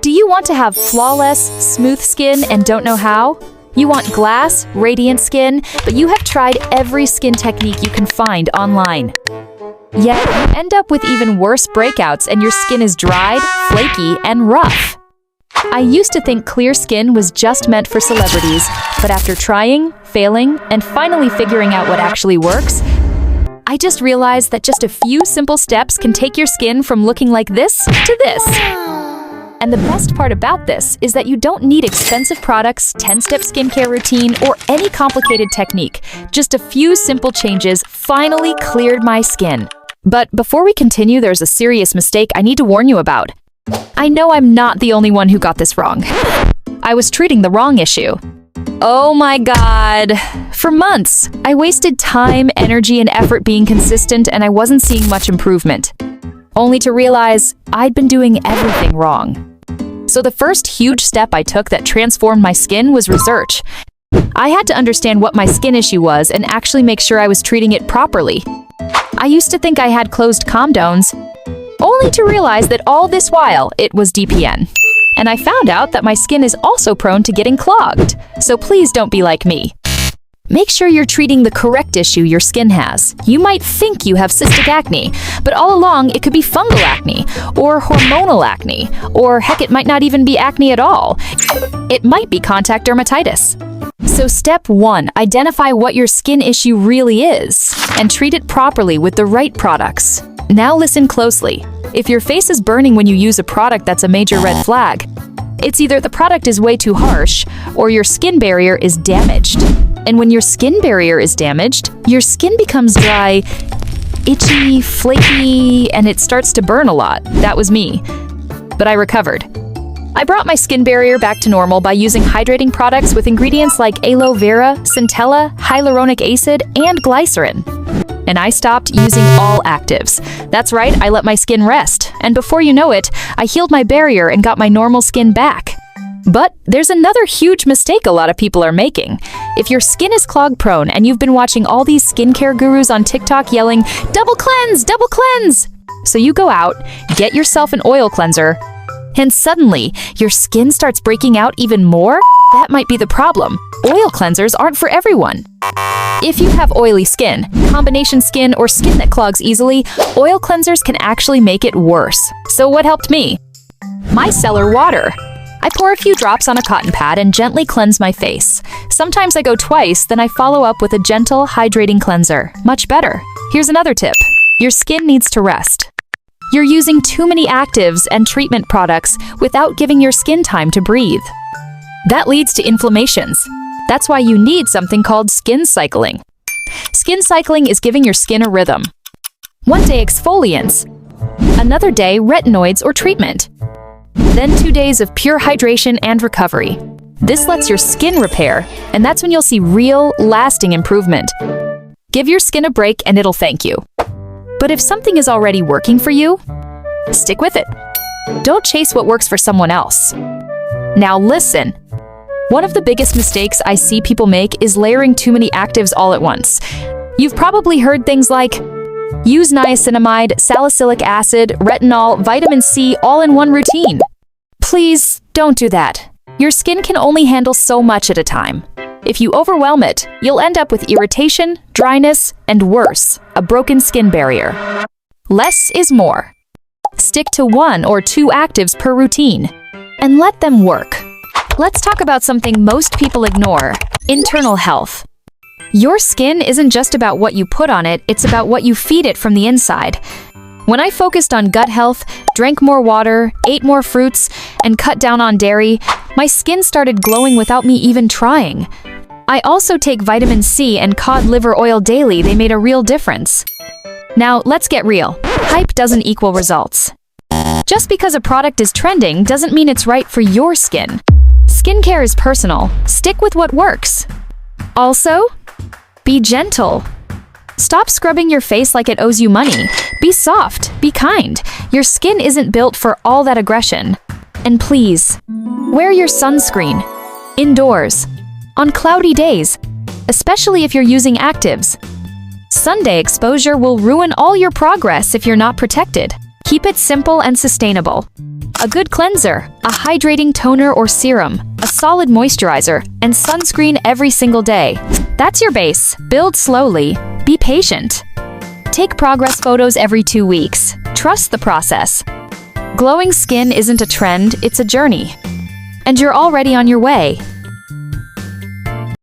Do you want to have flawless, smooth skin and don't know how? You want glass, radiant skin, but you have tried every skin technique you can find online. Yet, you end up with even worse breakouts and your skin is dried, flaky, and rough. I used to think clear skin was just meant for celebrities, but after trying, failing, and finally figuring out what actually works, I just realized that just a few simple steps can take your skin from looking like this to this. And the best part about this is that you don't need expensive products, 10-step skincare routine, or any complicated technique. Just a few simple changes finally cleared my skin. But before we continue, there's a serious mistake I need to warn you about. I know I'm not the only one who got this wrong. I was treating the wrong issue. Oh my god. For months, I wasted time, energy, and effort being consistent, and I wasn't seeing much improvement. Only to realize I'd been doing everything wrong. So the first huge step I took that transformed my skin was research. I had to understand what my skin issue was and actually make sure I was treating it properly. I used to think I had closed condones, only to realize that all this while it was DPN. And I found out that my skin is also prone to getting clogged, so please don't be like me. Make sure you're treating the correct issue your skin has. You might think you have cystic acne, but all along it could be fungal acne, or hormonal acne, or heck, it might not even be acne at all. It might be contact dermatitis. So step 1, identify what your skin issue really is, and treat it properly with the right products. Now listen closely. If your face is burning when you use a product, that's a major red flag. It's either the product is way too harsh, or your skin barrier is damaged. And when your skin barrier is damaged, your skin becomes dry, itchy, flaky, and it starts to burn a lot. That was me. But I recovered. I brought my skin barrier back to normal by using hydrating products with ingredients like aloe vera, centella, hyaluronic acid, and glycerin. And I stopped using all actives. That's right, I let my skin rest. And before you know it, I healed my barrier and got my normal skin back. But there's another huge mistake a lot of people are making. If your skin is clog prone and you've been watching all these skincare gurus on TikTok yelling, "Double cleanse, double cleanse!" So you go out, get yourself an oil cleanser, and suddenly your skin starts breaking out even more? That might be the problem. Oil cleansers aren't for everyone. If you have oily skin, combination skin, or skin that clogs easily, oil cleansers can actually make it worse. So what helped me? Micellar water. I pour a few drops on a cotton pad and gently cleanse my face. Sometimes I go twice, then I follow up with a gentle, hydrating cleanser. Much better. Here's another tip. Your skin needs to rest. You're using too many actives and treatment products without giving your skin time to breathe. That leads to inflammations. That's why you need something called skin cycling. Skin cycling is giving your skin a rhythm. One day exfoliants, another day retinoids or treatment. Then 2 days of pure hydration and recovery. This lets your skin repair, and that's when you'll see real, lasting improvement. Give your skin a break and it'll thank you. But if something is already working for you, stick with it. Don't chase what works for someone else. Now listen. One of the biggest mistakes I see people make is layering too many actives all at once. You've probably heard things like, use niacinamide, salicylic acid, retinol, vitamin C all in one routine. Please don't do that. Your skin can only handle so much at a time. If you overwhelm it, you'll end up with irritation, dryness, and worse, a broken skin barrier. Less is more. Stick to 1 or 2 actives per routine, and let them work. Let's talk about something most people ignore: internal health. Your skin isn't just about what you put on it, it's about what you feed it from the inside. When I focused on gut health, drank more water, ate more fruits, and cut down on dairy, my skin started glowing without me even trying. I also take vitamin C and cod liver oil daily. They made a real difference. Now, let's get real. Hype doesn't equal results. Just because a product is trending doesn't mean it's right for your skin. Skincare is personal. Stick with what works. Also, be gentle. Stop scrubbing your face like it owes you money. Be soft, be kind. Your skin isn't built for all that aggression. And please, wear your sunscreen. Indoors. On cloudy days. Especially if you're using actives. Sunday exposure will ruin all your progress if you're not protected. Keep it simple and sustainable. A good cleanser, a hydrating toner or serum, a solid moisturizer, and sunscreen every single day. That's your base. Build slowly. Be patient. Take progress photos every 2 weeks. Trust the process. Glowing skin isn't a trend, it's a journey. And you're already on your way.